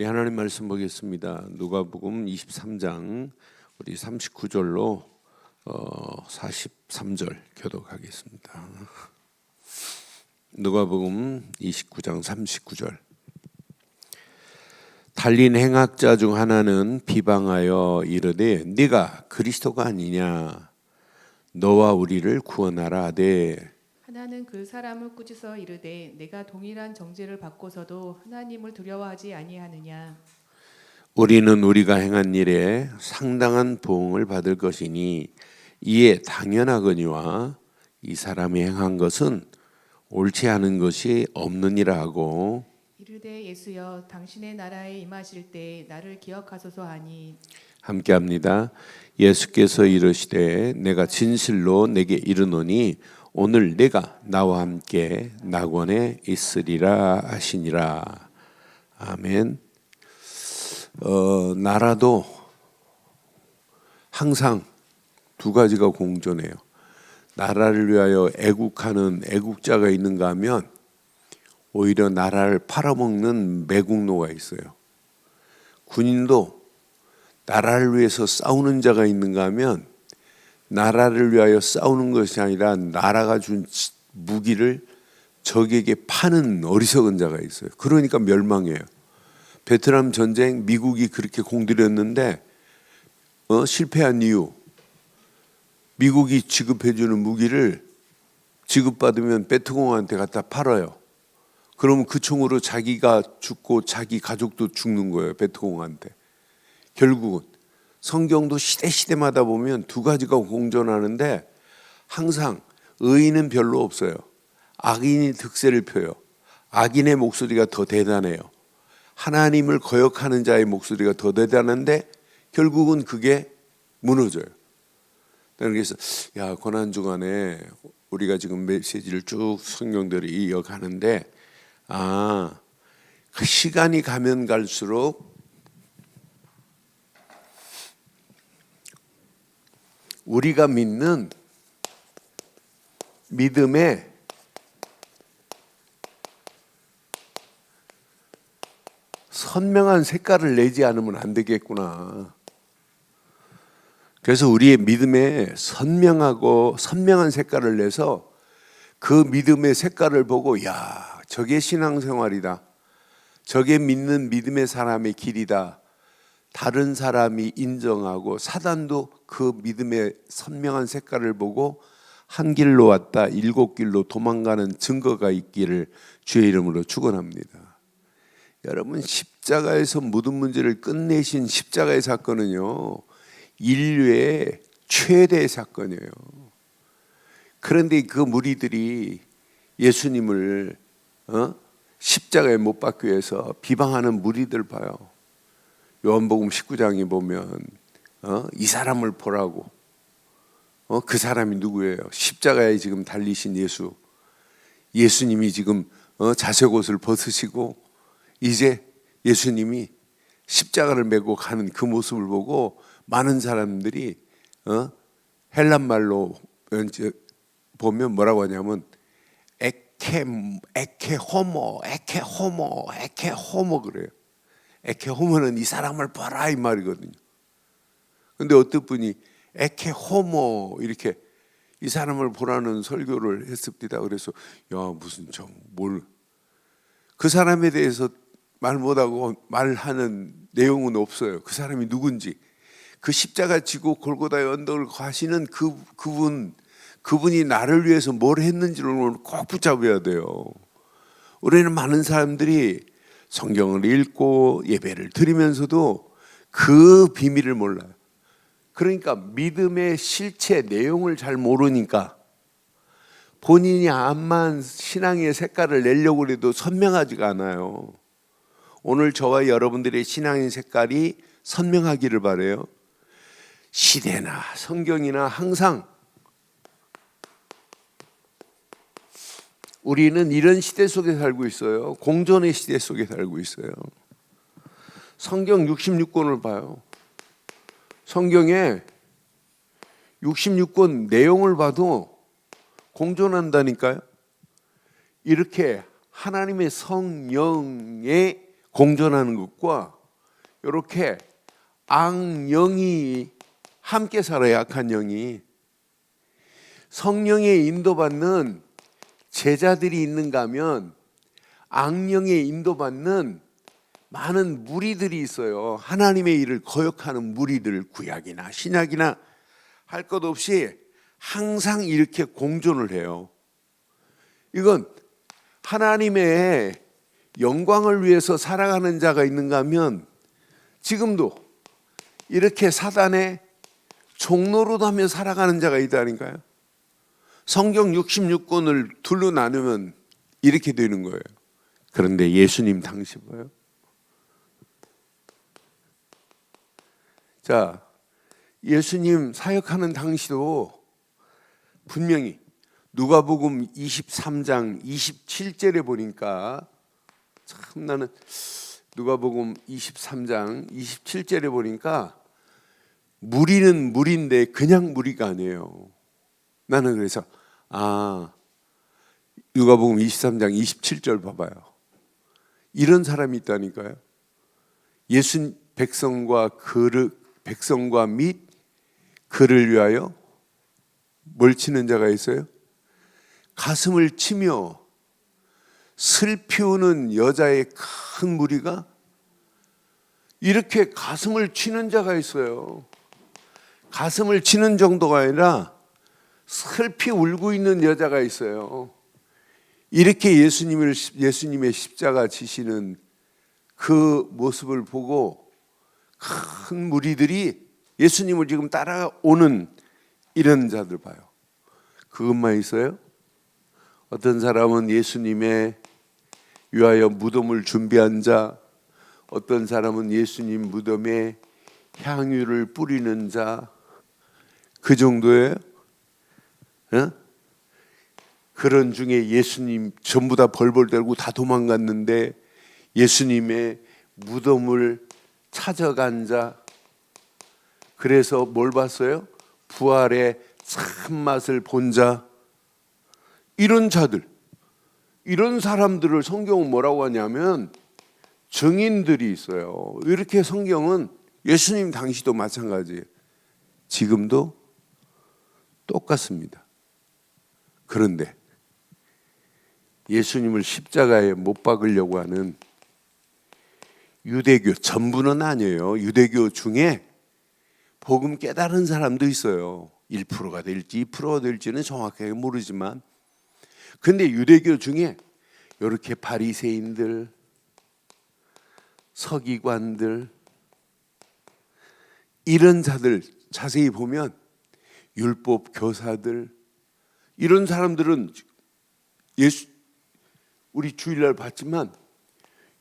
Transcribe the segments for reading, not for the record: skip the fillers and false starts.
우리 하나님 말씀 보겠습니다. 누가복음 23장 우리 39절로 43절 교독하겠습니다. 누가복음 29장 39절. 달린 행악자 중 하나는 비방하여 이르되 네가 그리스도가 아니냐 너와 우리를 구원하라 하되 하나는 그 사람을 꾸짖어 이르되 내가 동일한 정죄를 받고서도 하나님을 두려워하지 아니하느냐. 우리는 우리가 행한 일에 상당한 보응을 받을 것이니 이에 당연하거니와 이 사람이 행한 것은 옳지 않은 것이 없느니라 하고 이르되 예수여 당신의 나라에 임하실 때 나를 기억하소서 하니 함께합니다. 예수께서 이르시되 내가 진실로 내게 이르노니 오늘 내가 나와 함께 낙원에 있으리라 하시니라. 아멘. 나라도 항상 두 가지가 공존해요. 나라를 위하여 애국하는 애국자가 있는가 하면 오히려 나라를 팔아먹는 매국노가 있어요. 군인도 나라를 위해서 싸우는 자가 있는가 하면 나라를 위하여 싸우는 것이 아니라 나라가 준 무기를 적에게 파는 어리석은 자가 있어요. 그러니까 멸망해요. 베트남 전쟁 미국이 그렇게 공들였는데 실패한 이유, 미국이 지급해주는 무기를 지급받으면 베트공한테 갖다 팔아요. 그러면 그 총으로 자기가 죽고 자기 가족도 죽는 거예요. 베트공한테. 결국은 성경도 시대마다 보면 두 가지가 공존하는데 항상 의인은 별로 없어요. 악인이 득세를 펴요. 악인의 목소리가 더 대단해요. 하나님을 거역하는 자의 목소리가 더 대단한데 결국은 그게 무너져요. 그래서 고난주간에 우리가 지금 메시지를 쭉 성경대로 이어가는데 그 시간이 가면 갈수록 우리가 믿는 믿음에 선명한 색깔을 내지 않으면 안 되겠구나. 그래서 우리의 믿음에 선명한 색깔을 내서 그 믿음의 색깔을 보고 저게 신앙생활이다. 저게 믿는 믿음의 사람의 길이다. 다른 사람이 인정하고 사단도 그 믿음의 선명한 색깔을 보고 한 길로 왔다 7길로 도망가는 증거가 있기를 주의 이름으로 축원합니다. 여러분, 십자가에서 모든 문제를 끝내신 십자가의 사건은요 인류의 최대의 사건이에요. 그런데 그 무리들이 예수님을 십자가에 못 박기 위해서 비방하는 무리들 봐요. 요한복음 19장에 보면 이 사람을 보라고. 그 사람이 누구예요? 십자가에 지금 달리신 예수. 예수님이 지금 자색 옷을 벗으시고 이제 예수님이 십자가를 메고 가는 그 모습을 보고 많은 사람들이 헬란 말로 보면 뭐라고 하냐면 에케 호모 그래요. 에케 호모는 이 사람을 봐라 이 말이거든요. 근데 어떤 분이 에케 호모 이렇게 이 사람을 보라는 설교를 했습니다. 그래서 무슨 그 사람에 대해서 말 못하고 말하는 내용은 없어요. 그 사람이 누군지, 그 십자가 지고 골고다의 언덕을 가시는 그분이 나를 위해서 뭘 했는지를 꼭 붙잡아야 돼요. 우리는 많은 사람들이 성경을 읽고 예배를 드리면서도 그 비밀을 몰라요. 그러니까 믿음의 실체 내용을 잘 모르니까 본인이 암만 신앙의 색깔을 내려고 해도 선명하지가 않아요. 오늘 저와 여러분들의 신앙의 색깔이 선명하기를 바라요. 시대나 성경이나 항상 우리는 이런 시대 속에 살고 있어요. 공존의 시대 속에 살고 있어요. 성경 66권을 봐요. 성경에 66권 내용을 봐도 공존한다니까요. 이렇게 하나님의 성령의 공존하는 것과 이렇게 악령이 함께 살아요. 악한 영이. 성령의 인도받는 제자들이 있는가 하면 악령의 인도받는 많은 무리들이 있어요. 하나님의 일을 거역하는 무리들, 구약이나 신약이나 할 것 없이 항상 이렇게 공존을 해요. 이건 하나님의 영광을 위해서 살아가는 자가 있는가 하면 지금도 이렇게 사단의 종노릇하며 살아가는 자가 있다니까요. 성경 66권을 둘로 나누면 이렇게 되는 거예요. 그런데 예수님 당시 뭐예요? 자, 예수님 사역하는 당시도 분명히 누가복음 23장 27절에 보니까 참 나는 누가복음 23장 27절에 보니까 무리는 무리인데 그냥 무리가 아니에요. 나는 그래서 누가복음 23장 27절 봐봐요. 이런 사람이 있다니까요. 예수 백성과 및 그를 위하여 뭘 치는 자가 있어요? 가슴을 치며 슬피 우는 여자의 큰 무리가 이렇게 가슴을 치는 자가 있어요. 가슴을 치는 정도가 아니라 슬피 울고 있는 여자가 있어요. 이렇게 예수님의 십자가 지시는 그 모습을 보고 큰 무리들이 예수님을 지금 따라오는 이런 자들 봐요. 그것만 있어요? 어떤 사람은 예수님의 위하여 무덤을 준비한 자, 어떤 사람은 예수님 무덤에 향유를 뿌리는 자, 그 정도예요? 그런 중에 예수님 전부 다 벌벌 떨고 다 도망갔는데 예수님의 무덤을 찾아간 자, 그래서 뭘 봤어요? 부활의 참맛을 본 자, 이런 자들, 이런 사람들을 성경은 뭐라고 하냐면 증인들이 있어요. 이렇게 성경은 예수님 당시도 마찬가지예요. 지금도 똑같습니다. 그런데 예수님을 십자가에 못 박으려고 하는 유대교, 전부는 아니에요. 유대교 중에 복음 깨달은 사람도 있어요. 1%가 될지 2%가 될지는 정확하게 모르지만, 근데 유대교 중에 이렇게 바리새인들, 서기관들, 이런 자들 자세히 보면 율법 교사들, 이런 사람들은 우리 주일날 봤지만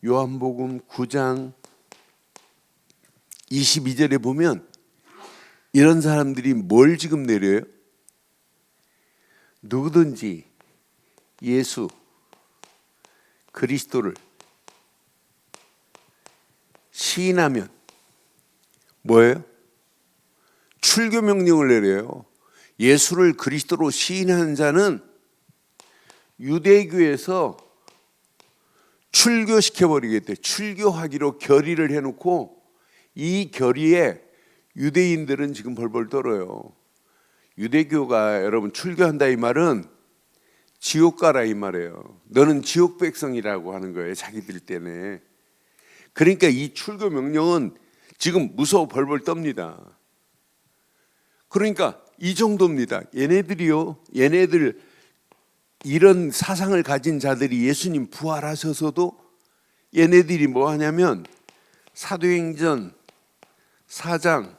요한복음 9장 22절에 보면 이런 사람들이 뭘 지금 내려요? 누구든지 예수 그리스도를 시인하면 뭐예요? 출교 명령을 내려요. 예수를 그리스도로 시인하는 자는 유대교에서 출교시켜버리겠대. 출교하기로 결의를 해놓고 이 결의에 유대인들은 지금 벌벌 떨어요. 유대교가 여러분 출교한다 이 말은 지옥 가라 이 말이에요. 너는 지옥 백성이라고 하는 거예요. 자기들 때문에. 그러니까 이 출교 명령은 지금 무서워 벌벌 떱니다. 그러니까 이 정도입니다. 얘네들 이런 사상을 가진 자들이 예수님 부활하셔서도 얘네들이 뭐 하냐면 사도행전 4장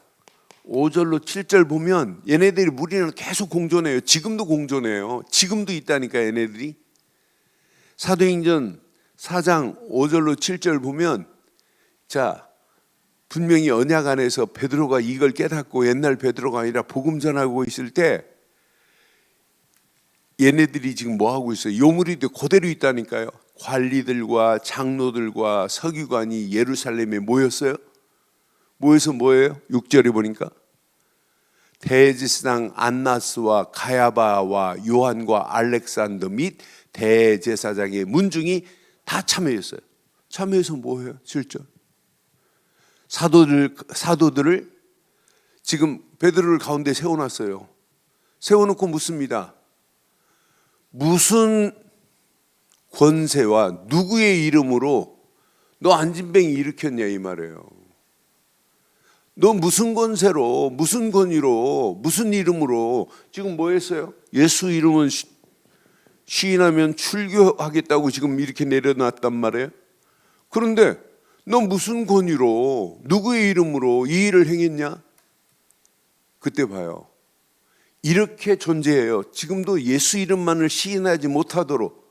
5절로 7절 보면 얘네들이 무리는 계속 공존해요. 지금도 공존해요. 지금도 있다니까 얘네들이. 사도행전 4장 5절로 7절 보면 자, 분명히 언약 안에서 베드로가 이걸 깨닫고 옛날 베드로가 아니라 복음 전하고 있을 때 얘네들이 지금 뭐 하고 있어요? 요무리도 그대로 있다니까요. 관리들과 장로들과 서기관이 예루살렘에 모였어요. 모여서 뭐예요? 6절에 보니까 대제사장 안나스와 가야바와 요한과 알렉산더 및 대제사장의 문중이 다 참여했어요. 참여해서 뭐 해요? 7절. 사도들을 지금 베드로를 가운데 세워놨어요. 세워놓고 묻습니다. 무슨 권세와 누구의 이름으로 너 안진뱅이 일으켰냐 이 말이에요. 너 무슨 권세로, 무슨 권위로, 무슨 이름으로 지금 뭐 했어요? 예수 이름은 시인하면 출교하겠다고 지금 이렇게 내려놨단 말이에요. 그런데 너 무슨 권위로, 누구의 이름으로 이 일을 행했냐? 그때 봐요. 이렇게 존재해요. 지금도 예수 이름만을 시인하지 못하도록.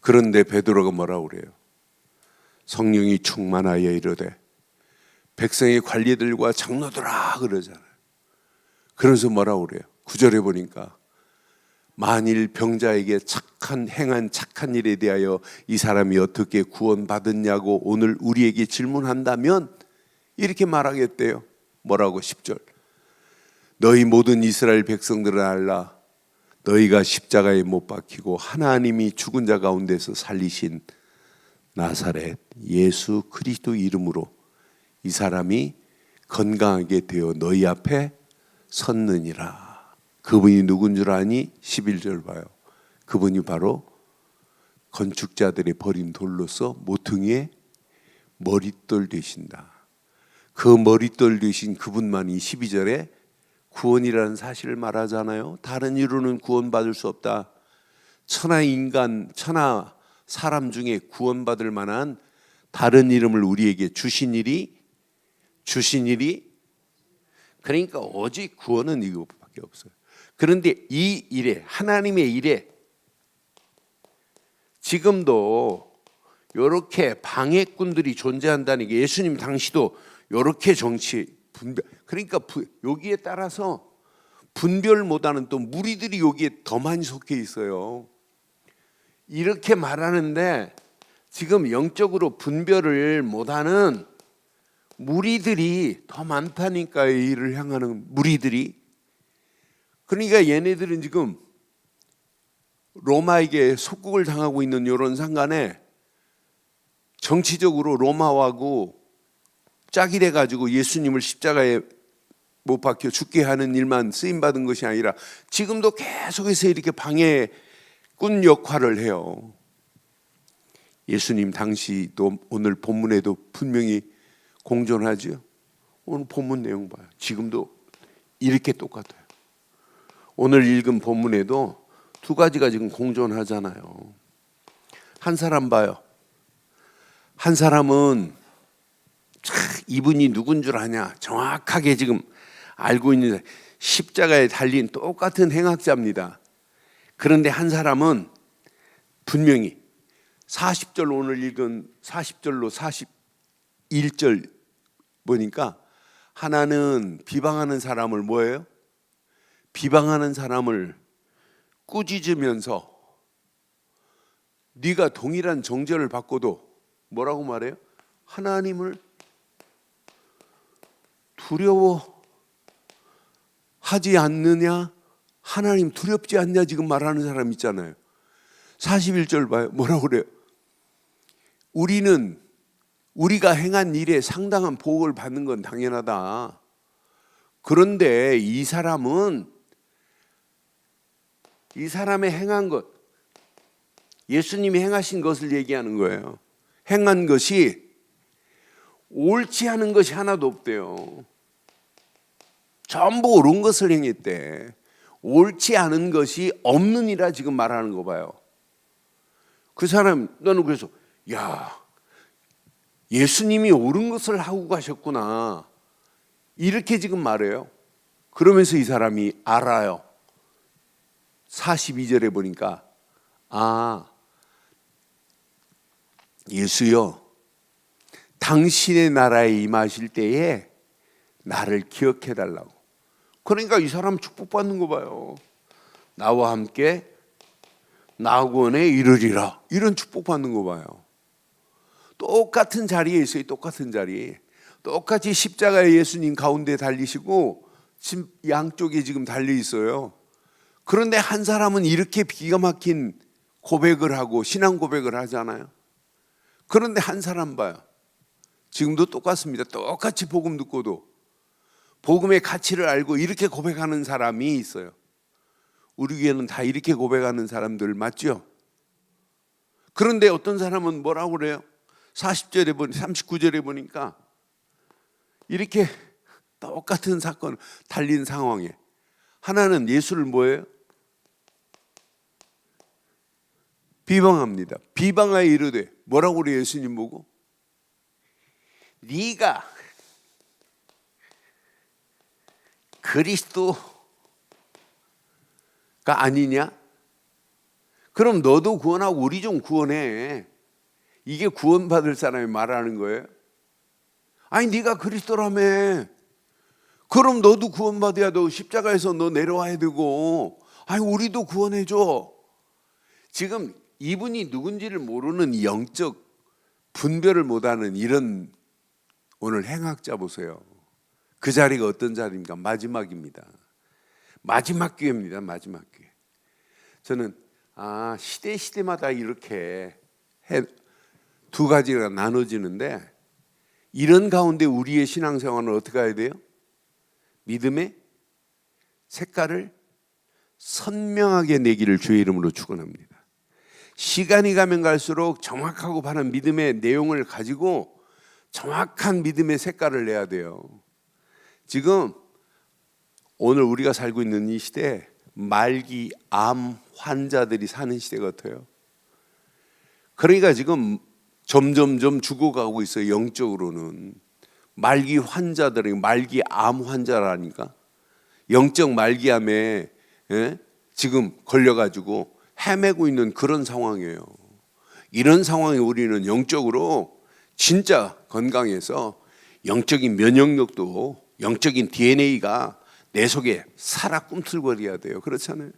그런데 베드로가 뭐라고 그래요? 성령이 충만하여 이르되 백성의 관리들과 장로들아 그러잖아요. 그래서 뭐라고 그래요? 9절에 보니까 만일 병자에게 행한 착한 일에 대하여 이 사람이 어떻게 구원받았냐고 오늘 우리에게 질문한다면 이렇게 말하겠대요. 뭐라고? 10절. 너희 모든 이스라엘 백성들은 알라. 너희가 십자가에 못 박히고 하나님이 죽은 자 가운데서 살리신 나사렛 예수 그리스도 이름으로 이 사람이 건강하게 되어 너희 앞에 섰느니라. 그분이 누군 줄 아니? 11절 봐요. 그분이 바로 건축자들이 버린 돌로서 모퉁이에 머릿돌 되신다. 그 머릿돌 되신 그분만이 12절에 구원이라는 사실을 말하잖아요. 다른 이유로는 구원받을 수 없다. 천하 사람 중에 구원받을 만한 다른 이름을 우리에게 주신 일이 그러니까 오직 구원은 이것밖에 없어요. 그런데 이 일에 하나님의 일에 지금도 이렇게 방해꾼들이 존재한다는 게 예수님 당시도 이렇게 정치 분별 그러니까 여기에 따라서 분별 못하는 또 무리들이 여기에 더 많이 속해 있어요. 이렇게 말하는데 지금 영적으로 분별을 못하는 무리들이 더 많다니까 이 일을 향하는 무리들이. 그러니까 얘네들은 지금 로마에게 속국을 당하고 있는 이런 상간에 정치적으로 로마하고 짝이 돼가지고 예수님을 십자가에 못 박혀 죽게 하는 일만 쓰임받은 것이 아니라 지금도 계속해서 이렇게 방해꾼 역할을 해요. 예수님 당시도 오늘 본문에도 분명히 공존하죠. 오늘 본문 내용 봐요. 지금도 이렇게 똑같아요. 오늘 읽은 본문에도 두 가지가 지금 공존하잖아요. 한 사람 봐요. 한 사람은 이분이 누군 줄 아냐 정확하게 지금 알고 있는 십자가에 달린 똑같은 행악자입니다. 그런데 한 사람은 분명히 40절 오늘 읽은 40절로 41절 보니까 하나는 비방하는 사람을 뭐예요? 비방하는 사람을 꾸짖으면서 네가 동일한 정죄를 받고도 뭐라고 말해요? 하나님을 두려워하지 않느냐? 하나님 두렵지 않냐? 지금 말하는 사람 있잖아요. 41절 봐요. 뭐라고 그래요? 우리가 행한 일에 상당한 보복을 받는 건 당연하다. 그런데 이 사람의 행한 것, 예수님이 행하신 것을 얘기하는 거예요. 행한 것이 옳지 않은 것이 하나도 없대요. 전부 옳은 것을 행했대. 옳지 않은 것이 없느니라 지금 말하는 거 봐요. 그 사람 너는 그래서 야 예수님이 옳은 것을 하고 가셨구나 이렇게 지금 말해요. 그러면서 이 사람이 알아요. 42절에 보니까 예수여 당신의 나라에 임하실 때에 나를 기억해 달라고. 그러니까 이 사람 축복받는 거 봐요. 나와 함께 낙원에 이르리라 이런 축복받는 거 봐요. 똑같은 자리에 있어요. 똑같은 자리. 똑같이 십자가에 예수님 가운데 달리시고 양쪽에 지금 달려 있어요. 그런데 한 사람은 이렇게 기가 막힌 고백을 하고 신앙 고백을 하잖아요. 그런데 한 사람 봐요. 지금도 똑같습니다. 똑같이 복음 듣고도 복음의 가치를 알고 이렇게 고백하는 사람이 있어요. 우리 교회는 다 이렇게 고백하는 사람들 맞죠? 그런데 어떤 사람은 뭐라고 그래요? 40절에 보니 39절에 보니까 이렇게 똑같은 사건 달린 상황에 하나는 예수를 뭐예요? 비방합니다. 비방하여 이르되 뭐라고 그래요? 예수님 보고 네가 그리스도가 아니냐? 그럼 너도 구원하고 우리 좀 구원해. 이게 구원받을 사람이 말하는 거예요. 아니 네가 그리스도라며. 그럼 너도 구원받아야 너 십자가에서 너 내려와야 되고 아니 우리도 구원해줘. 지금 이분이 누군지를 모르는 영적 분별을 못하는 이런 오늘 행악자 보세요. 그 자리가 어떤 자리입니까? 마지막입니다. 마지막 기회입니다. 마지막 기회. 저는 시대마다 이렇게 두 가지가 나눠지는데 이런 가운데 우리의 신앙생활은 어떻게 해야 돼요? 믿음의 색깔을 선명하게 내기를 주의 이름으로 축원합니다. 시간이 가면 갈수록 정확하고 바른 믿음의 내용을 가지고 정확한 믿음의 색깔을 내야 돼요. 지금 오늘 우리가 살고 있는 이 시대에 말기 암 환자들이 사는 시대 같아요. 그러니까 지금 점점점 죽어가고 있어요. 영적으로는 말기 환자들이 말기 암 환자라니까 영적 말기암에 지금 걸려가지고 헤매고 있는 그런 상황이에요. 이런 상황에 우리는 영적으로 진짜 건강해서 영적인 면역력도 영적인 DNA가 내 속에 살아 꿈틀거려야 돼요. 그렇잖아요.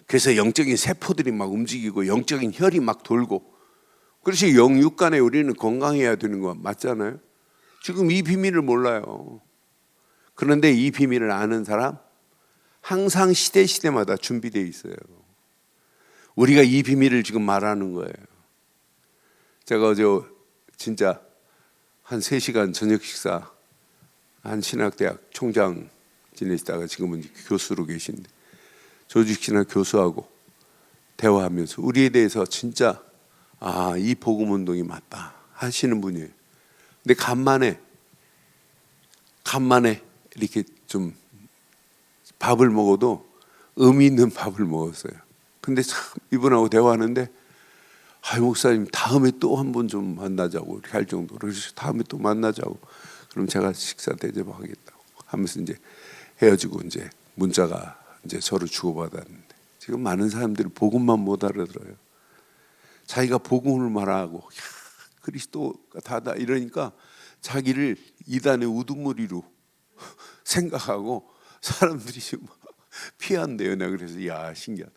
그래서 영적인 세포들이 막 움직이고 영적인 혈이 막 돌고 그래서 영육간에 우리는 건강해야 되는 거 맞잖아요. 지금 이 비밀을 몰라요. 그런데 이 비밀을 아는 사람 항상 시대마다 준비되어 있어요. 우리가 이 비밀을 지금 말하는 거예요. 제가 어제 진짜 한 3시간 저녁 식사 한 신학대학 총장 지내시다가 지금은 교수로 계신데 조직신학 교수하고 대화하면서 우리에 대해서 진짜 이 복음운동이 맞다 하시는 분이에요. 근데 간만에 이렇게 좀 밥을 먹어도 의미 있는 밥을 먹었어요. 근데 참 이분하고 대화하는데 목사님 다음에 또 한 번 좀 만나자고 이렇게 할 정도로 그래서 다음에 또 만나자고 그럼 제가 식사 대접하겠다고 하면서 이제 헤어지고 이제 문자가 이제 서로 주고받았는데 지금 많은 사람들이 복음만 못 알아들어요. 자기가 복음을 말하고 그리스도가 다다 이러니까 자기를 이단의 우두머리로 생각하고 사람들이 지금 피한대요. 내가 그래서 신기하다.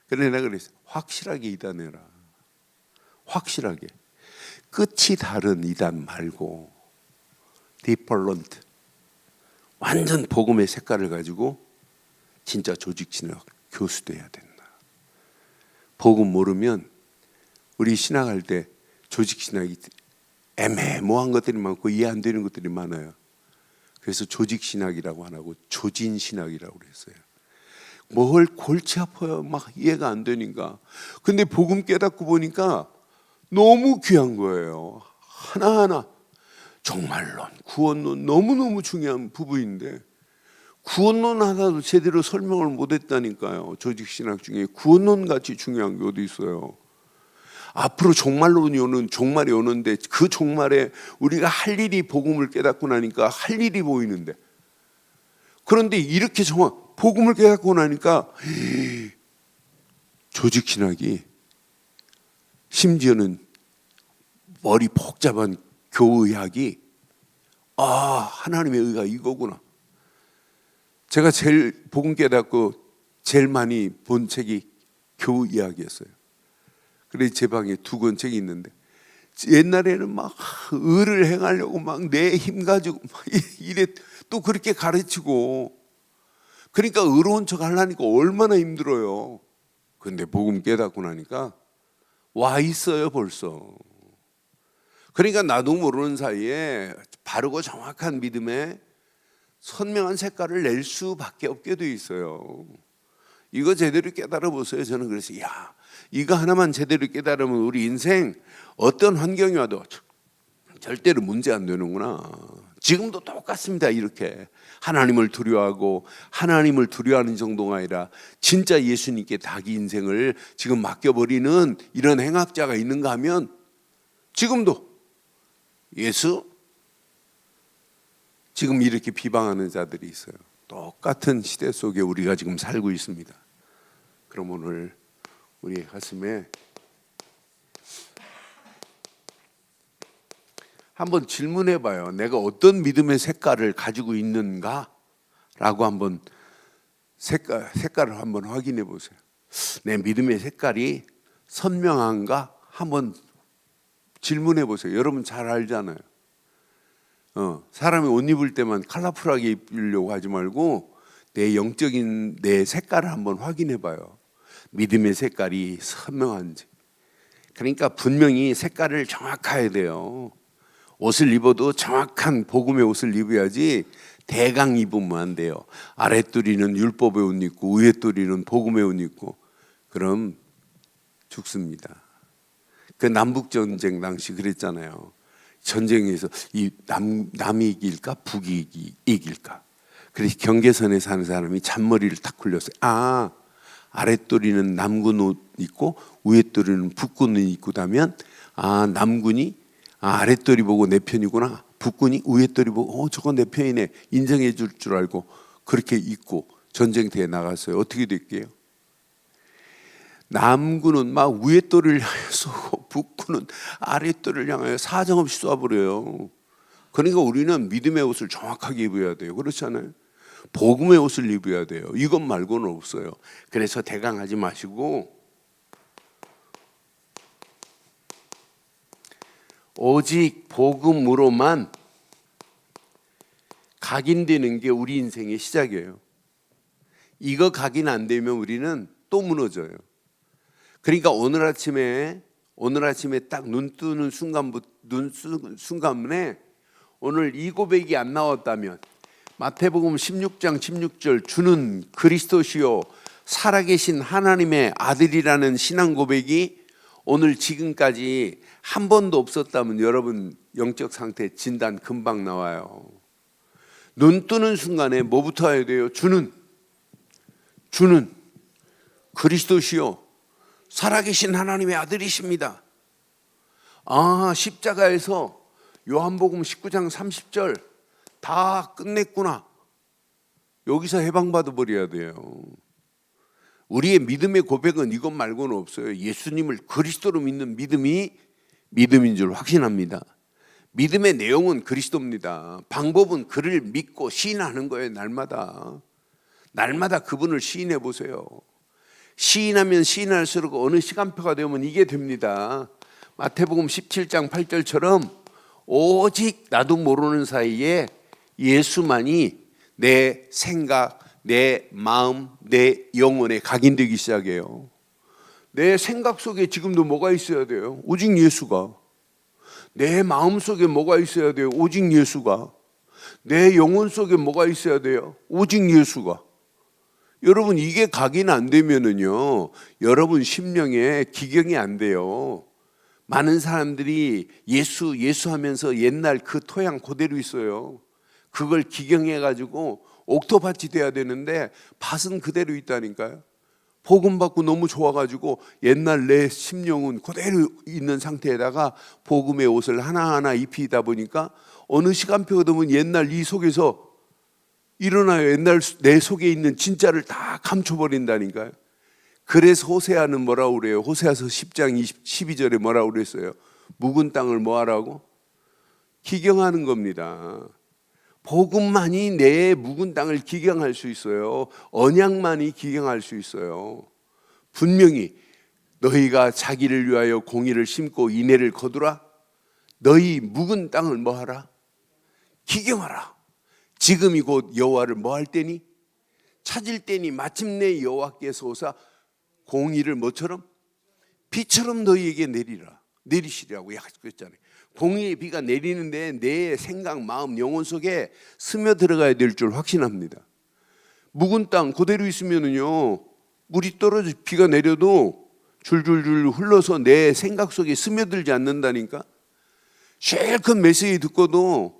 그래 내가 그래서 확실하게 이단해라. 확실하게 끝이 다른 이단 말고 디펄런트 완전 복음의 색깔을 가지고 진짜 조직신학 교수도 해야 된다. 복음 모르면 우리 신학할 때 조직신학이 애매모호한 것들이 많고 이해 안 되는 것들이 많아요. 그래서 조직신학이라고 안 하고 조진신학이라고 그랬어요. 뭘 골치 아파요. 막 이해가 안 되니까. 근데 복음 깨닫고 보니까 너무 귀한 거예요. 하나하나 정말론, 구원론 너무너무 중요한 부분인데 구원론 하나도 제대로 설명을 못했다니까요. 조직신학 중에 구원론 같이 중요한 게 어디 있어요. 앞으로 종말론이 오는 종말이 오는데 그 종말에 우리가 할 일이 복음을 깨닫고 나니까 할 일이 보이는데 그런데 이렇게 정확 복음을 깨닫고 나니까 조직신학이 심지어는 머리 복잡한 교의학이 하나님의 의가 이거구나. 제가 제일 복음 깨닫고 제일 많이 본 책이 교의학이었어요. 그래서 제 방에 2권책이 있는데 옛날에는 막 의를 행하려고 막 내 힘 가지고 막 이래 또 그렇게 가르치고 그러니까 의로운 척 하려니까 얼마나 힘들어요. 근데 복음 깨닫고 나니까 와 있어요 벌써. 그러니까 나도 모르는 사이에 바르고 정확한 믿음의 선명한 색깔을 낼 수밖에 없게 돼 있어요. 이거 제대로 깨달아 보세요. 저는 그래서 야, 이거 하나만 제대로 깨달으면 우리 인생 어떤 환경이 와도 절대로 문제 안 되는구나. 지금도 똑같습니다. 이렇게 하나님을 두려워하고 하나님을 두려워하는 정도가 아니라 진짜 예수님께 자기 인생을 지금 맡겨버리는 이런 행악자가 있는가 하면 지금도 예수 지금 이렇게 비방하는 자들이 있어요. 똑같은 시대 속에 우리가 지금 살고 있습니다. 그럼 오늘 우리 가슴에 한번 질문해 봐요. 내가 어떤 믿음의 색깔을 가지고 있는가? 라고 한번 색깔을 한번 확인해 보세요. 내 믿음의 색깔이 선명한가? 한번 질문해 보세요. 여러분 잘 알잖아요. 사람이 옷 입을 때만 컬러풀하게 입으려고 하지 말고 내 영적인 내 색깔을 한번 확인해 봐요. 믿음의 색깔이 선명한지. 그러니까 분명히 색깔을 정확해야 돼요. 옷을 입어도 정확한 복음의 옷을 입어야지 대강 입으면 안 돼요. 아랫도리는 율법의 옷 입고 위에도리는 복음의 옷 입고 그럼 죽습니다. 그 남북전쟁 당시 그랬잖아요. 전쟁에서 이 남이 이길까 북이 이길까. 그래서 경계선에 사는 사람이 잔머리를 딱 굴렸어요. 아, 아랫도리는 남군 옷 입고 위에도리는 북군 옷 입고 다면 아, 남군이 아랫도리 보고 내 편이구나. 북군이 위에도리 보고 저거 내 편이네. 인정해 줄 줄 알고 그렇게 입고 전쟁터에 나갔어요. 어떻게 됐게요? 남군은 막 위에도리를 향해 쏘고 북군은 아랫도리를 향하여 사정없이 쏴버려요. 그러니까 우리는 믿음의 옷을 정확하게 입어야 돼요. 그렇지 않아요? 복음의 옷을 입어야 돼요. 이것 말고는 없어요. 그래서 대강하지 마시고 오직 복음으로만 각인되는 게 우리 인생의 시작이에요. 이거 각인 안 되면 우리는 또 무너져요. 그러니까 오늘 아침에 딱 눈 뜨는 순간에 오늘 이 고백이 안 나왔다면 마태복음 16장 16절 주는 그리스도시요 살아계신 하나님의 아들이라는 신앙 고백이 오늘 지금까지 한 번도 없었다면 여러분 영적 상태 진단 금방 나와요. 눈 뜨는 순간에 뭐부터 해야 돼요? 주는 그리스도시요 살아계신 하나님의 아들이십니다. 아, 십자가에서 요한복음 19장 30절 다 끝냈구나. 여기서 해방받아 버려야 돼요. 우리의 믿음의 고백은 이것 말고는 없어요. 예수님을 그리스도로 믿는 믿음이 믿음인 줄 확신합니다. 믿음의 내용은 그리스도입니다. 방법은 그를 믿고 시인하는 거예요. 날마다 그분을 시인해 보세요. 시인하면 시인할수록 어느 시간표가 되면 이게 됩니다. 마태복음 17장 8절처럼 오직 나도 모르는 사이에 예수만이 내 생각, 내 마음, 내 영혼에 각인되기 시작해요. 내 생각 속에 지금도 뭐가 있어야 돼요? 오직 예수가. 내 마음 속에 뭐가 있어야 돼요? 오직 예수가. 내 영혼 속에 뭐가 있어야 돼요? 오직 예수가. 여러분 이게 각인 안 되면은요, 여러분 심령에 기경이 안 돼요. 많은 사람들이 예수 하면서 옛날 그 토양 그대로 있어요. 그걸 기경해가지고 옥토밭이 돼야 되는데 밭은 그대로 있다니까요. 복음 받고 너무 좋아가지고 옛날 내 심령은 그대로 있는 상태에다가 복음의 옷을 하나하나 입히다 보니까 어느 시간표가 되면 옛날 이 속에서 일어나요. 옛날 내 속에 있는 진짜를 다 감춰버린다니까요. 그래서 호세아는 뭐라고 그래요? 호세아서 10장 12절에 뭐라고 그랬어요? 묵은 땅을 뭐하라고? 기경하는 겁니다. 복음만이 내 묵은 땅을 기경할 수 있어요. 언약만이 기경할 수 있어요. 분명히 너희가 자기를 위하여 공의를 심고 인애를 거두라. 너희 묵은 땅을 뭐하라? 기경하라. 지금이 곧 여호와를 뭐할 때니? 찾을 때니 마침내 여호와께서 오사 공의를 뭐처럼? 비처럼 너희에게 내리시라고 약속했잖아요. 동해의 비가 내리는데 내 생각, 마음, 영혼 속에 스며들어가야 될 줄 확신합니다. 묵은 땅 그대로 있으면은요, 물이 떨어져 비가 내려도 줄줄줄 흘러서 내 생각 속에 스며들지 않는다니까. 실컷 메시지 듣고도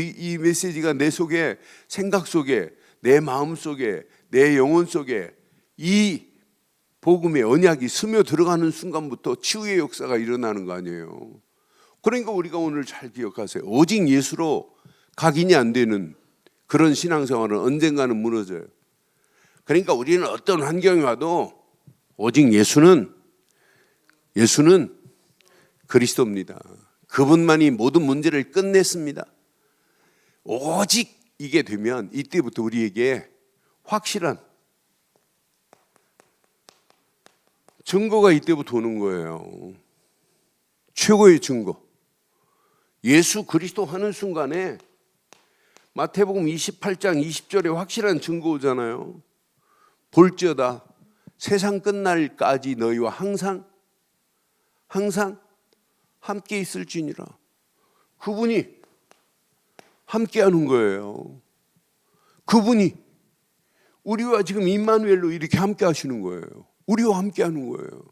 이 메시지가 내 속에, 생각 속에, 내 마음 속에, 내 영혼 속에 이 복음의 언약이 스며들어가는 순간부터 치유의 역사가 일어나는 거 아니에요. 그러니까 우리가 오늘 잘 기억하세요. 오직 예수로 각인이 안 되는 그런 신앙생활은 언젠가는 무너져요. 그러니까 우리는 어떤 환경이 와도 오직 예수는 그리스도입니다. 그분만이 모든 문제를 끝냈습니다. 오직 이게 되면 이때부터 우리에게 확실한 증거가 이때부터 오는 거예요. 최고의 증거. 예수 그리스도 하는 순간에 마태복음 28장 20절에 확실한 증거 오잖아요. 볼지어다 세상 끝날까지 너희와 항상 함께 있을지니라. 그분이 함께 하는 거예요. 그분이 우리와 지금 임마누엘로 이렇게 함께 하시는 거예요. 우리와 함께 하는 거예요.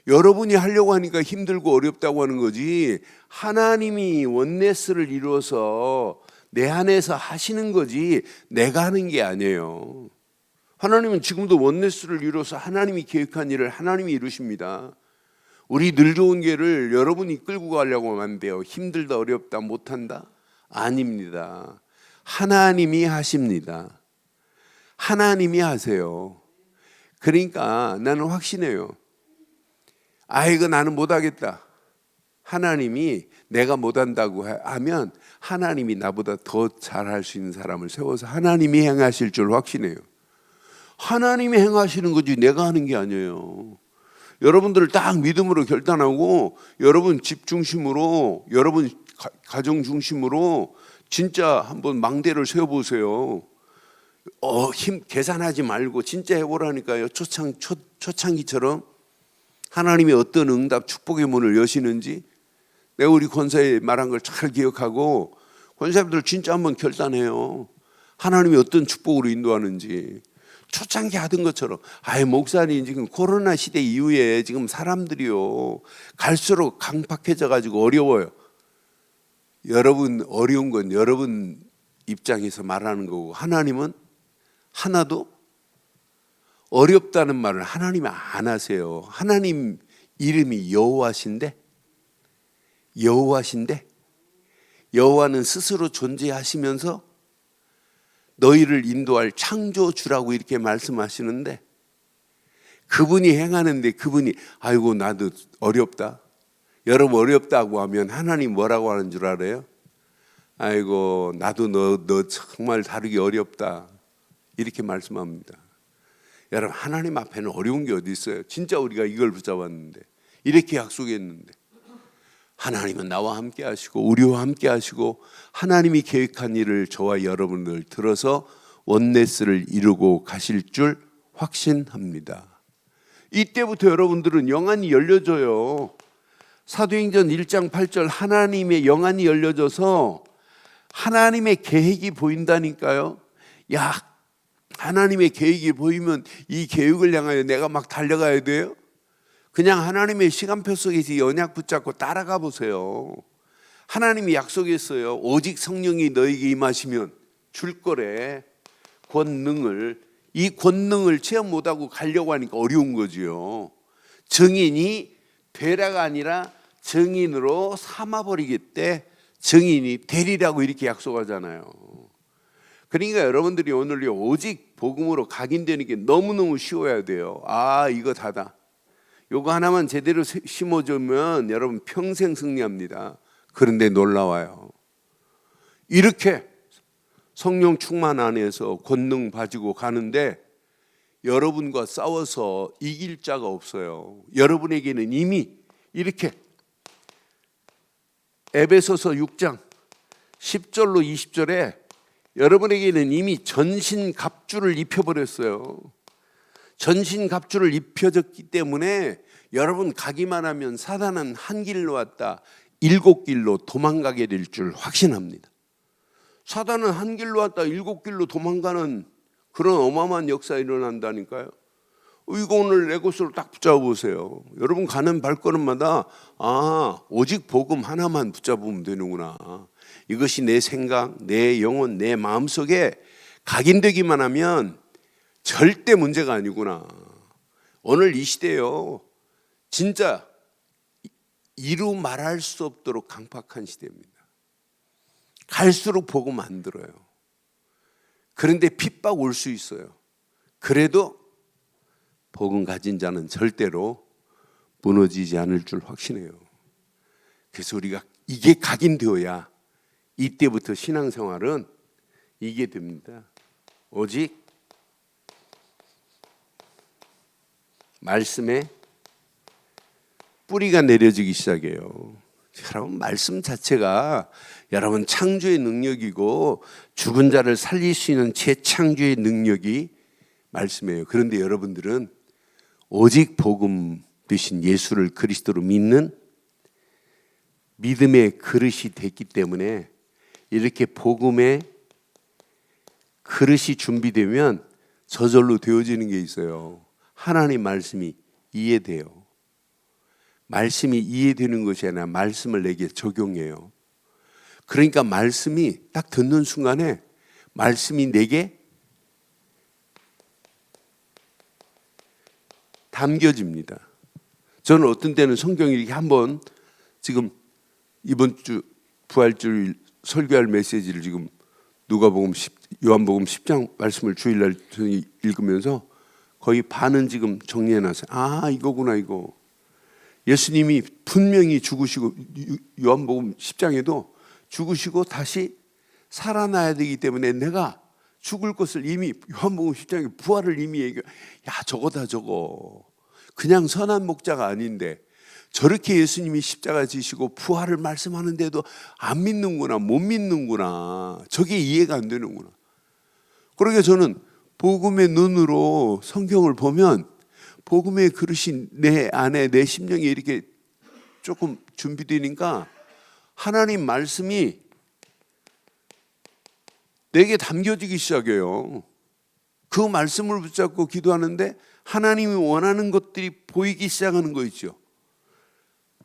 여러분이 하려고 하니까 힘들고 어렵다고 하는 거지, 하나님이 원네스를 이루어서 내 안에서 하시는 거지 내가 하는 게 아니에요. 하나님은 지금도 원네스를 이루어서 하나님이 계획한 일을 하나님이 이루십니다. 우리 늘 좋은 길을 여러분이 끌고 가려고 하면 안 돼요. 힘들다, 어렵다, 못한다? 아닙니다. 하나님이 하십니다. 하나님이 하세요. 그러니까 나는 확신해요. 아이고 나는 못하겠다. 하나님이 내가 못한다고 하면 하나님이 나보다 더 잘할 수 있는 사람을 세워서 하나님이 행하실 줄 확신해요. 하나님이 행하시는 거지 내가 하는 게 아니에요. 여러분들을 딱 믿음으로 결단하고 여러분 집 중심으로, 여러분 가정 중심으로 진짜 한번 망대를 세워보세요. 힘 계산하지 말고 진짜 해보라니까요. 초창기처럼 하나님이 어떤 응답 축복의 문을 여시는지 내가 우리 권사에 말한 걸 잘 기억하고 권사님들 진짜 한번 결단해요. 하나님이 어떤 축복으로 인도하는지. 초창기 하던 것처럼 목사님 지금 코로나 시대 이후에 지금 사람들이요 갈수록 강팍해져 가지고 어려워요. 여러분 어려운 건 여러분 입장에서 말하는 거고 하나님은 하나도 어렵다는 말을 하나님이 안 하세요. 하나님 이름이 여호와신데 여호와는 스스로 존재하시면서 너희를 인도할 창조주라고 이렇게 말씀하시는데 그분이 행하는데 그분이 아이고 나도 어렵다. 여러분 어렵다고 하면 하나님 뭐라고 하는 줄 알아요? 아이고 나도 너 정말 다루기 어렵다. 이렇게 말씀합니다. 여러분 하나님 앞에는 어려운 게 어디 있어요? 진짜 우리가 이걸 붙잡았는데 이렇게 약속했는데 하나님은 나와 함께 하시고 우리와 함께 하시고 하나님이 계획한 일을 저와 여러분들 들어서 원네스를 이루고 가실 줄 확신합니다. 이때부터 여러분들은 영안이 열려져요. 사도행전 1장 8절 하나님의 영안이 열려져서 하나님의 계획이 보인다니까요. 야, 하나님의 계획이 보이면 이 계획을 향하여 내가 막 달려가야 돼요? 그냥 하나님의 시간표 속에서 언약 붙잡고 따라가 보세요. 하나님이 약속했어요. 오직 성령이 너에게 임하시면 줄 거래. 권능을. 이 권능을 체험 못하고 가려고 하니까 어려운 거지요. 증인이 되라가 아니라 증인으로 삼아버리겠대. 증인이 되리라고 이렇게 약속하잖아요. 그러니까 여러분들이 오늘요 오직 복음으로 각인되는 게 너무너무 쉬워야 돼요. 이거 다다. 요거 하나만 제대로 심어주면 여러분 평생 승리합니다. 그런데 놀라워요. 이렇게 성령 충만 안에서 권능 가지고 가는데 여러분과 싸워서 이길 자가 없어요. 여러분에게는 이미 이렇게 에베소서 6장 10절로 20절에 여러분에게는 이미 전신 갑주를 입혀버렸어요. 전신 갑주를 입혀졌기 때문에 여러분 가기만 하면 사단은 한 길로 왔다. 일곱 길로 도망가게 될 줄 확신합니다. 사단은 한 길로 왔다 일곱 길로 도망가는 그런 어마어마한 역사가 일어난다니까요. 이거 오늘 내 것으로 딱 붙잡아 보세요. 여러분 가는 발걸음마다 오직 복음 하나만 붙잡으면 되는구나. 이것이 내 생각, 내 영혼, 내 마음속에 각인되기만 하면 절대 문제가 아니구나. 오늘 이 시대요, 진짜 이루 말할 수 없도록 강팍한 시대입니다. 갈수록 복음 안 들어요. 그런데 핍박 올 수 있어요. 그래도 복음 가진 자는 절대로 무너지지 않을 줄 확신해요. 그래서 우리가 이게 각인되어야 이때부터 신앙생활은 이게 됩니다. 오직 말씀에 뿌리가 내려지기 시작해요. 여러분 말씀 자체가 여러분 창조의 능력이고 죽은 자를 살릴 수 있는 재창조의 능력이 말씀이에요. 그런데 여러분들은 오직 복음 되신 예수를 그리스도로 믿는 믿음의 그릇이 됐기 때문에 이렇게 복음의 그릇이 준비되면 저절로 되어지는 게 있어요. 하나님 말씀이 이해돼요. 말씀이 이해되는 것이 아니라 말씀을 내게 적용해요. 그러니까 말씀이 딱 듣는 순간에 말씀이 내게 담겨집니다. 저는 어떤 때는 성경이 이렇게 한번 지금 이번 주 부활주일 설교할 메시지를 지금 요한복음 10장 말씀을 주일날 읽으면서 거의 반은 지금 정리해놨어요. 이거구나 이거. 예수님이 분명히 죽으시고 요한복음 10장에도 죽으시고 다시 살아나야 되기 때문에 내가 죽을 것을 이미 요한복음 10장에 부활을 이미 얘기해. 저거다 저거. 그냥 선한 목자가 아닌데 저렇게 예수님이 십자가 지시고 부활을 말씀하는데도 안 믿는구나, 못 믿는구나. 저게 이해가 안 되는구나. 그러게 저는 복음의 눈으로 성경을 보면 복음의 그릇이 내 안에 내 심령에 이렇게 조금 준비되니까 하나님 말씀이 내게 담겨지기 시작해요. 그 말씀을 붙잡고 기도하는데 하나님이 원하는 것들이 보이기 시작하는 거 있죠.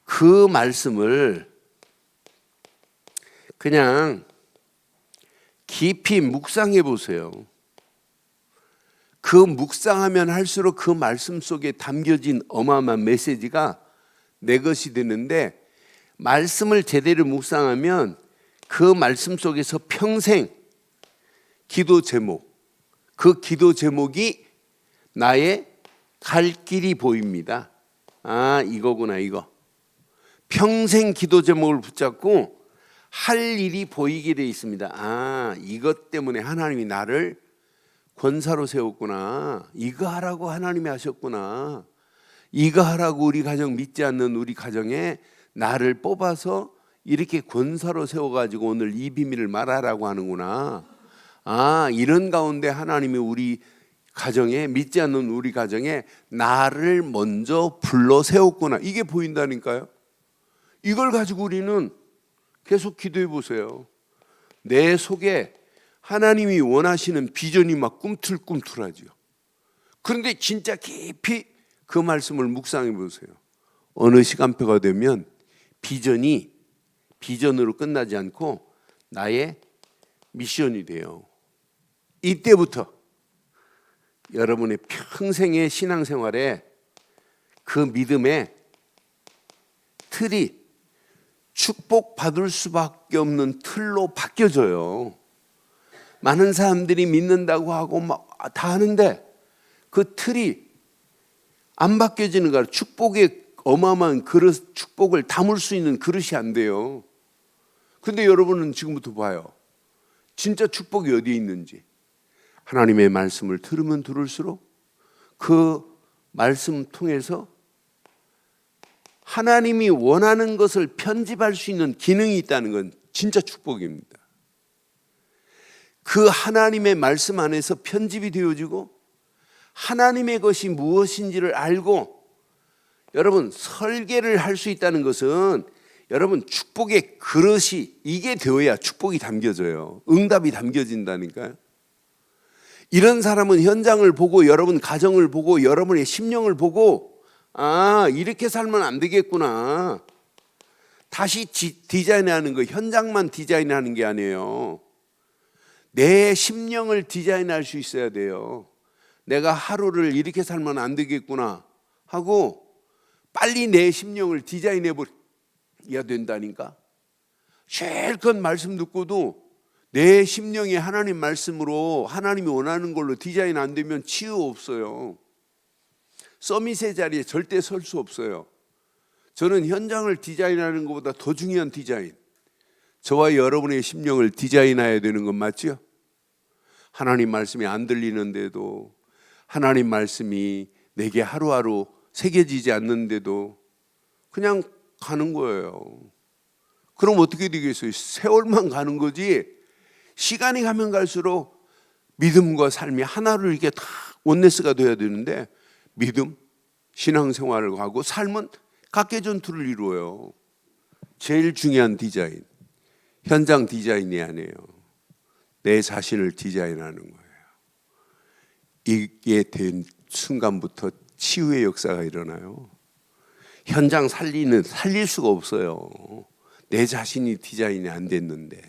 그 말씀을 그냥 깊이 묵상해 보세요. 그 묵상하면 할수록 그 말씀 속에 담겨진 어마어마한 메시지가 내 것이 되는데, 말씀을 제대로 묵상하면 그 말씀 속에서 평생 기도 제목, 그 기도 제목이 나의 갈 길이 보입니다. 이거구나 이거. 평생 기도 제목을 붙잡고 할 일이 보이게 되어 있습니다. 이것 때문에 하나님이 나를 권사로 세웠구나. 이거 하라고 하나님이 하셨구나. 이거 하라고 우리 가정, 믿지 않는 우리 가정에 나를 뽑아서 이렇게 권사로 세워가지고 오늘 이 비밀을 말하라고 하는구나. 이런 가운데 하나님이 우리 가정에, 믿지 않는 우리 가정에 나를 먼저 불러 세웠구나. 이게 보인다니까요. 이걸 가지고 우리는 계속 기도해 보세요. 내 속에 하나님이 원하시는 비전이 막 꿈틀꿈틀하죠. 그런데 진짜 깊이 그 말씀을 묵상해 보세요. 어느 시간표가 되면 비전이 비전으로 끝나지 않고 나의 미션이 돼요. 이때부터 여러분의 평생의 신앙생활에 그 믿음의 틀이 축복받을 수밖에 없는 틀로 바뀌어져요. 많은 사람들이 믿는다고 하고 막 다 하는데 그 틀이 안 바뀌어지는 거야. 축복의 어마어마한 그릇, 축복을 담을 수 있는 그릇이 안 돼요. 근데 여러분은 지금부터 봐요. 진짜 축복이 어디에 있는지. 하나님의 말씀을 들으면 들을수록 그 말씀 통해서 하나님이 원하는 것을 편집할 수 있는 기능이 있다는 건 진짜 축복입니다. 그 하나님의 말씀 안에서 편집이 되어지고 하나님의 것이 무엇인지를 알고, 여러분 설계를 할 수 있다는 것은 여러분 축복의 그릇이 이게 되어야 축복이 담겨져요. 응답이 담겨진다니까요. 이런 사람은 현장을 보고 여러분 가정을 보고 여러분의 심령을 보고 아 이렇게 살면 안 되겠구나. 다시 디자인하는 거 현장만 디자인하는 게 아니에요. 내 심령을 디자인할 수 있어야 돼요. 내가 하루를 이렇게 살면 안 되겠구나 하고 빨리 내 심령을 디자인해 버려야 된다니까. 실컷 말씀 듣고도 내 심령이 하나님 말씀으로 하나님이 원하는 걸로 디자인 안 되면 치유 없어요. 서밋의 자리에 절대 설 수 없어요. 저는 현장을 디자인하는 것보다 더 중요한 디자인, 저와 여러분의 심령을 디자인해야 되는 건 맞죠? 하나님 말씀이 안 들리는데도, 하나님 말씀이 내게 하루하루 새겨지지 않는데도 그냥 가는 거예요. 그럼 어떻게 되겠어요? 세월만 가는 거지. 시간이 가면 갈수록 믿음과 삶이 하나로 이렇게 다 원네스가 돼야 되는데, 믿음, 신앙생활을 하고 삶은 각계 전투를 이루어요. 제일 중요한 디자인, 현장 디자인이 아니에요. 내 자신을 디자인하는 거예요. 이게 된 순간부터 치유의 역사가 일어나요. 현장 살릴 수가 없어요. 내 자신이 디자인이 안 됐는데,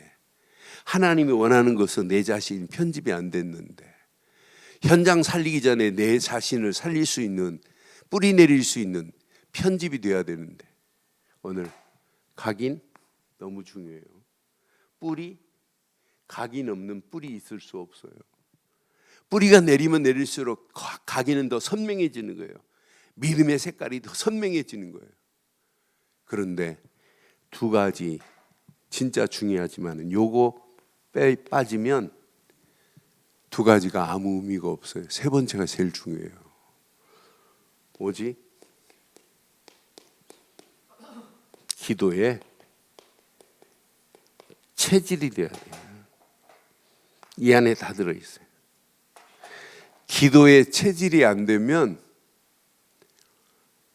하나님이 원하는 것은 내 자신이 편집이 안 됐는데, 현장 살리기 전에 내 자신을 살릴 수 있는, 뿌리 내릴 수 있는 편집이 돼야 되는데, 오늘 각인 너무 중요해요. 뿌리, 각인 없는 뿌리 있을 수 없어요. 뿌리가 내리면 내릴수록 각인은 더 선명해지는 거예요. 믿음의 색깔이 더 선명해지는 거예요. 그런데 두 가지 진짜 중요하지만 요거 빠지면 두 가지가 아무 의미가 없어요. 세 번째가 제일 중요해요. 뭐지? 기도에 체질이 돼야 돼요. 이 안에 다 들어있어요. 기도의 체질이 안 되면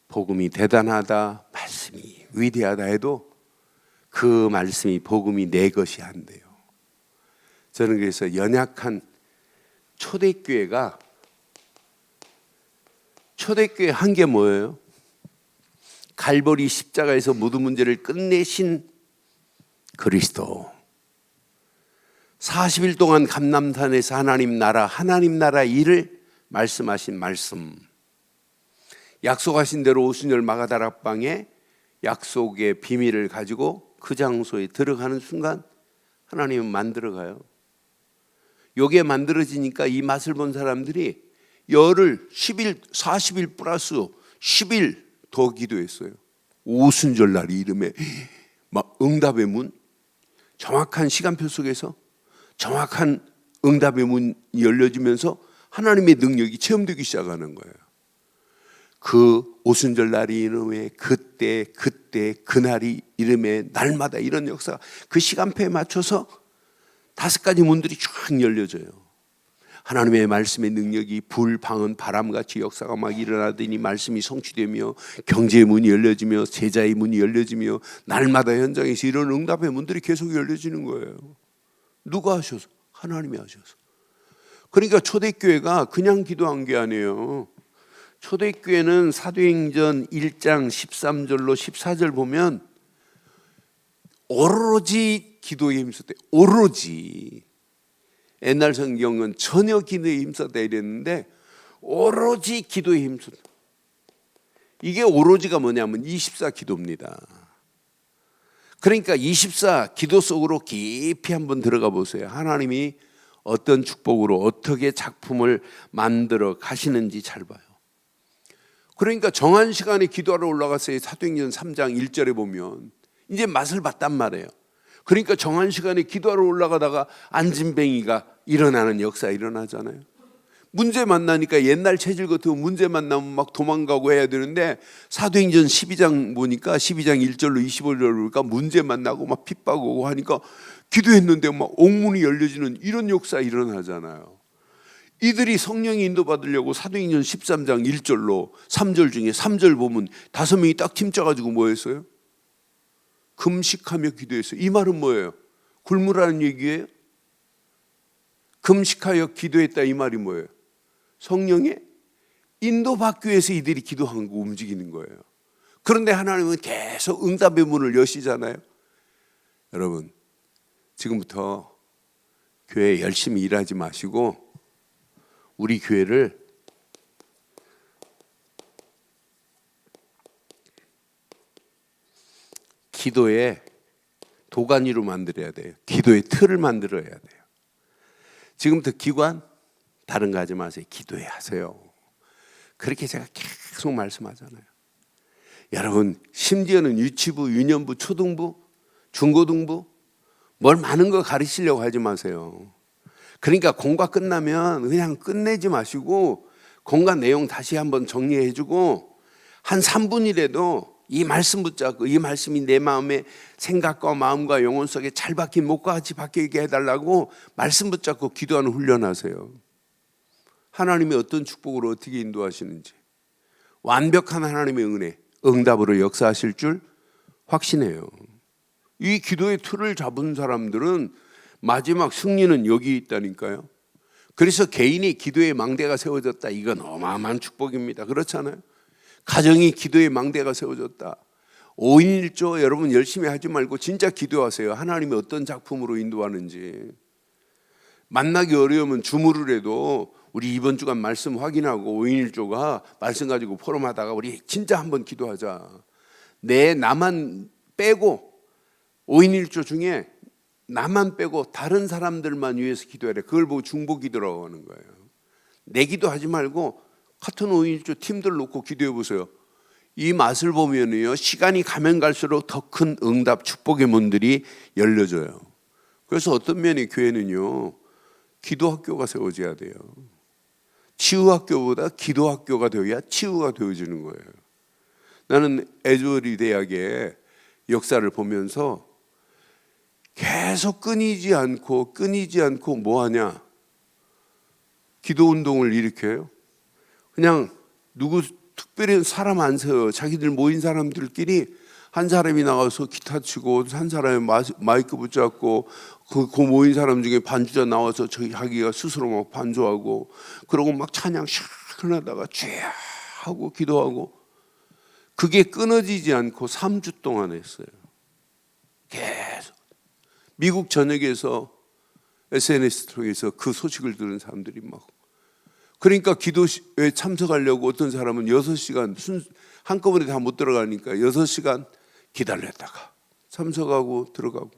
복음이 대단하다, 말씀이 위대하다 해도 그 말씀이 복음이 내 것이 안 돼요. 저는 그래서 연약한 초대교회 한 게 뭐예요? 갈보리 십자가에서 모든 문제를 끝내신 그리스도. 40일 동안 감람산에서 하나님 나라 일을 말씀하신 말씀. 약속하신 대로 오순절 마가다락방에 약속의 비밀을 가지고 그 장소에 들어가는 순간 하나님은 만들어가요. 요게 만들어지니까 이 맛을 본 사람들이 열흘, 10일, 40일 플러스 10일 더 기도했어요. 오순절날 이름에 막 응답의 문, 정확한 시간표 속에서 정확한 응답의 문이 열려지면서 하나님의 능력이 체험되기 시작하는 거예요. 그 오순절날이 이름에 그때 그날이 이름에 날마다 이런 역사가 그 시간표에 맞춰서 5가지 문들이 쫙 열려져요. 하나님의 말씀의 능력이 불, 방언, 바람같이 역사가 막 일어나더니 말씀이 성취되며 경제의 문이 열려지며 제자의 문이 열려지며 날마다 현장에서 이런 응답의 문들이 계속 열려지는 거예요. 누가 하셔서? 하나님이 하셔서. 그러니까 초대교회가 그냥 기도한 게 아니에요. 초대교회는 사도행전 1장 13절로 14절 보면 오로지 기도에 힘썼대. 오로지. 옛날 성경은 전혀 기도에 힘썼다 이랬는데 오로지 기도에 힘썼다. 이게 오로지가 뭐냐면 24 기도입니다. 그러니까 24 기도 속으로 깊이 한번 들어가 보세요. 하나님이 어떤 축복으로 어떻게 작품을 만들어 가시는지 잘 봐요. 그러니까 정한 시간에 기도하러 올라갔어요. 사도행전 3장 1절에 보면 이제 맛을 봤단 말이에요. 그러니까 정한 시간에 기도하러 올라가다가 안진뱅이가 일어나는 역사 일어나잖아요. 문제 만나니까 옛날 체질 같으면 문제 만나면 막 도망가고 해야 되는데 사도행전 12장 보니까 12장 1절로 25절로 보니까 문제 만나고 막 핍박오고 하니까 기도했는데 막 옥문이 열려지는 이런 역사 일어나잖아요. 이들이 성령이 인도받으려고 사도행전 13장 1절로 3절 중에 3절 보면 5명이 딱 팀 짜가지고 뭐 했어요? 금식하며 기도했어요. 이 말은 뭐예요? 굶으라는 얘기예요? 금식하여 기도했다 이 말이 뭐예요? 성령의 인도받기 위해서 이들이 기도한 거 움직이는 거예요. 그런데 하나님은 계속 응답의 문을 여시잖아요. 여러분, 지금부터 교회 열심히 일하지 마시고 우리 교회를 기도의 도가니로 만들어야 돼요. 기도의 틀을 만들어야 돼요. 지금부터 기관 다른 거 하지 마세요. 기도해 하세요. 그렇게 제가 계속 말씀하잖아요. 여러분, 심지어는 유치부, 유년부, 초등부, 중고등부 뭘 많은 거 가르치려고 하지 마세요. 그러니까 공과 끝나면 그냥 끝내지 마시고 공과 내용 다시 한번 정리해주고 한 3분이라도 이 말씀 붙잡고 이 말씀이 내 마음의 생각과 마음과 영혼 속에 잘 박힌 목과 같이 박히게 해달라고 말씀 붙잡고 기도하는 훈련하세요. 하나님이 어떤 축복으로 어떻게 인도하시는지 완벽한 하나님의 은혜, 응답으로 역사하실 줄 확신해요. 이 기도의 틀을 잡은 사람들은 마지막 승리는 여기 있다니까요. 그래서 개인이 기도의 망대가 세워졌다. 이건 어마어마한 축복입니다. 그렇잖아요. 가정이 기도의 망대가 세워졌다. 5인 1조 여러분 열심히 하지 말고 진짜 기도하세요. 하나님이 어떤 작품으로 인도하는지. 만나기 어려우면 주무를 해도 우리 이번 주간 말씀 확인하고 5인 1조가 말씀 가지고 포럼하다가 우리 진짜 한번 기도하자. 나만 빼고 5인 1조 중에 나만 빼고 다른 사람들만 위해서 기도해라. 그걸 보고 중보기도라고 하는 거예요. 내 기도하지 말고 같은 5인 1조 팀들 놓고 기도해 보세요. 이 맛을 보면요, 시간이 가면 갈수록 더 큰 응답 축복의 문들이 열려져요. 그래서 어떤 면이 교회는요, 기도학교가 세워져야 돼요. 치유학교보다 기도학교가 되어야 치유가 되어지는 거예요. 나는 에즈워리 대학의 역사를 보면서 계속 끊이지 않고 뭐 하냐? 기도 운동을 일으켜요. 그냥 누구 특별히 사람 안 세워요. 자기들 모인 사람들끼리 한 사람이 나가서 기타 치고 한 사람이 마이크 붙잡고 그 모인 사람 중에 반주자 나와서 자기가 스스로 막 반주하고 그러고 막 찬양 시원하다가 쥐야 하고 기도하고 그게 끊어지지 않고 3주 동안 했어요. 계속. 미국 전역에서 SNS 통해서 그 소식을 들은 사람들이 막 그러니까 기도에 참석하려고 어떤 사람은 6시간 한꺼번에 다 못 들어가니까 6시간 기다렸다가 참석하고 들어가고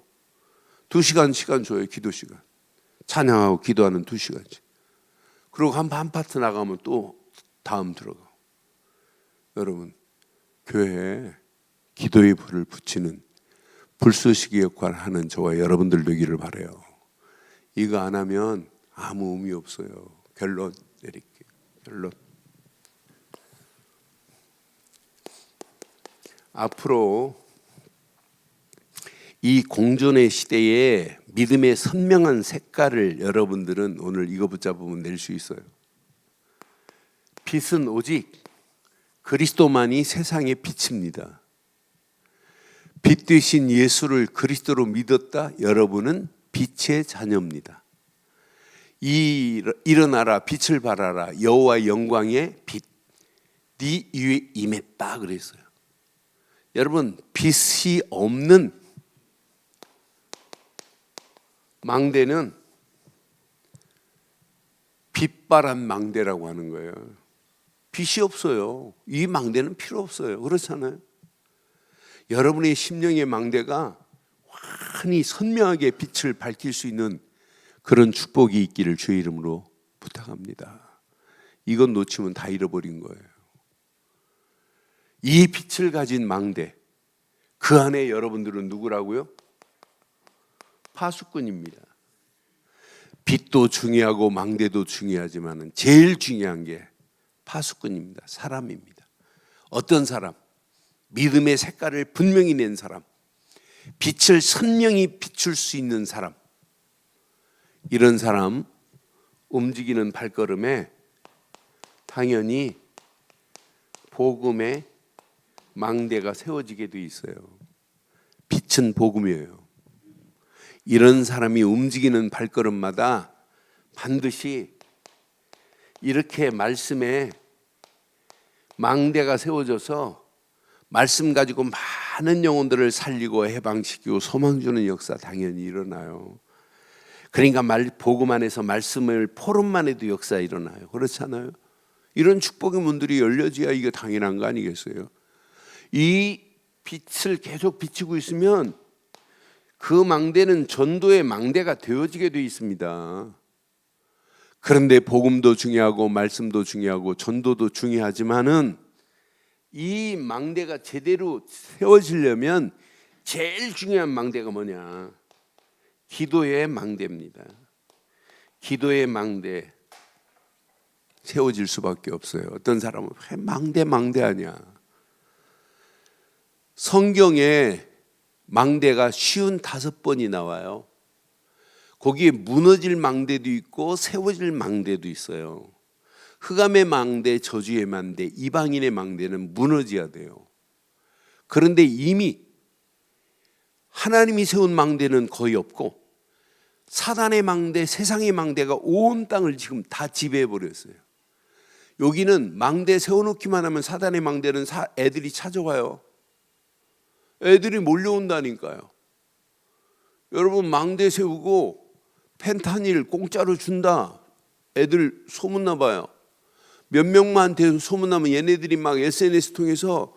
2시간 시간 줘요. 기도 시간. 찬양하고 기도하는 2시간씩. 그리고 한 파트 나가면 또 다음 들어가고. 여러분, 교회에 기도의 불을 붙이는 불쏘시개 역할을 하는 저와 여러분들 되기를 바라요. 이거 안 하면 아무 의미 없어요. 결론 내릴게요. 결론. 앞으로 이 공존의 시대에 믿음의 선명한 색깔을 여러분들은 오늘 이거 붙잡으면 낼 수 있어요. 빛은 오직 그리스도만이 세상의 빛입니다. 빛 되신 예수를 그리스도로 믿었다. 여러분은 빛의 자녀입니다. 일어나라 빛을 발하라 여호와의 영광의 빛 네 위에 임했다 그랬어요. 여러분, 빛이 없는 망대는 빛바란 망대라고 하는 거예요. 빛이 없어요. 이 망대는 필요 없어요. 그렇잖아요. 여러분의 심령의 망대가 환히 선명하게 빛을 밝힐 수 있는 그런 축복이 있기를 주의 이름으로 부탁합니다. 이건 놓치면 다 잃어버린 거예요. 이 빛을 가진 망대, 그 안에 여러분들은 누구라고요? 파수꾼입니다. 빛도 중요하고 망대도 중요하지만 제일 중요한 게 파수꾼입니다. 사람입니다. 어떤 사람? 믿음의 색깔을 분명히 낸 사람, 빛을 선명히 비출 수 있는 사람, 이런 사람 움직이는 발걸음에 당연히 복음의 망대가 세워지게 돼 있어요. 빛은 복음이에요. 이런 사람이 움직이는 발걸음마다 반드시 이렇게 말씀에 망대가 세워져서 말씀 가지고 많은 영혼들을 살리고 해방시키고 소망 주는 역사 당연히 일어나요. 그러니까 복음 안에서 말씀을 포럼만 해도 역사 일어나요. 그렇잖아요. 이런 축복의 문들이 열려져야 이게 당연한 거 아니겠어요? 이 빛을 계속 비치고 있으면 그 망대는 전도의 망대가 되어지게 되어 있습니다. 그런데 복음도 중요하고 말씀도 중요하고 전도도 중요하지만은 이 망대가 제대로 세워지려면 제일 중요한 망대가 뭐냐? 기도의 망대입니다. 기도의 망대 세워질 수밖에 없어요. 어떤 사람은 왜 망대 아니야? 성경에 망대가 55번이 나와요. 거기에 무너질 망대도 있고 세워질 망대도 있어요. 흑암의 망대, 저주의 망대, 이방인의 망대는 무너져야 돼요. 그런데 이미 하나님이 세운 망대는 거의 없고 사단의 망대, 세상의 망대가 온 땅을 지금 다 지배해 버렸어요. 여기는 망대 세워놓기만 하면 사단의 망대는 애들이 찾아와요. 애들이 몰려온다니까요. 여러분 망대 세우고 펜타닐 공짜로 준다. 애들 소문나봐요. 몇 명만한테 소문나면 얘네들이 막 SNS 통해서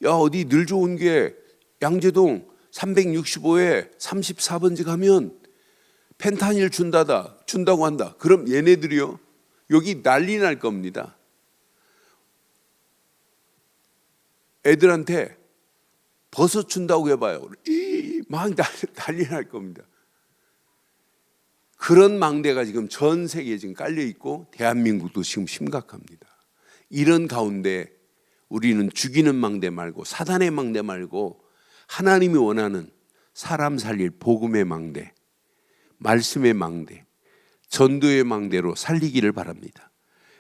야 어디 늘 좋은 게 양재동 365에 34번지 가면 펜타닐 준다고 한다. 그럼 얘네들이요 여기 난리 날 겁니다. 애들한테 버섯 준다고 해봐요. 막 난리 날 겁니다. 그런 망대가 지금 전 세계에 지금 깔려 있고 대한민국도 지금 심각합니다. 이런 가운데 우리는 죽이는 망대 말고 사단의 망대 말고 하나님이 원하는 사람 살릴 복음의 망대, 말씀의 망대, 전도의 망대로 살리기를 바랍니다.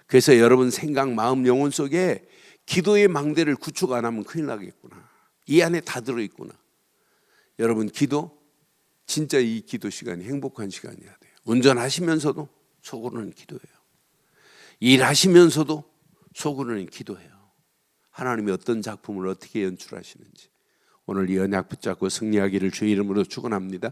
그래서 여러분 생각, 마음, 영혼 속에 기도의 망대를 구축 안 하면 큰일 나겠구나. 이 안에 다 들어있구나. 여러분 기도, 진짜 이 기도 시간이 행복한 시간이어야 돼요. 운전하시면서도 속으로는 기도해요. 일하시면서도 속으로는 기도해요. 하나님이 어떤 작품을 어떻게 연출하시는지 오늘 이 언약 붙잡고 승리하기를 주의 이름으로 축원합니다.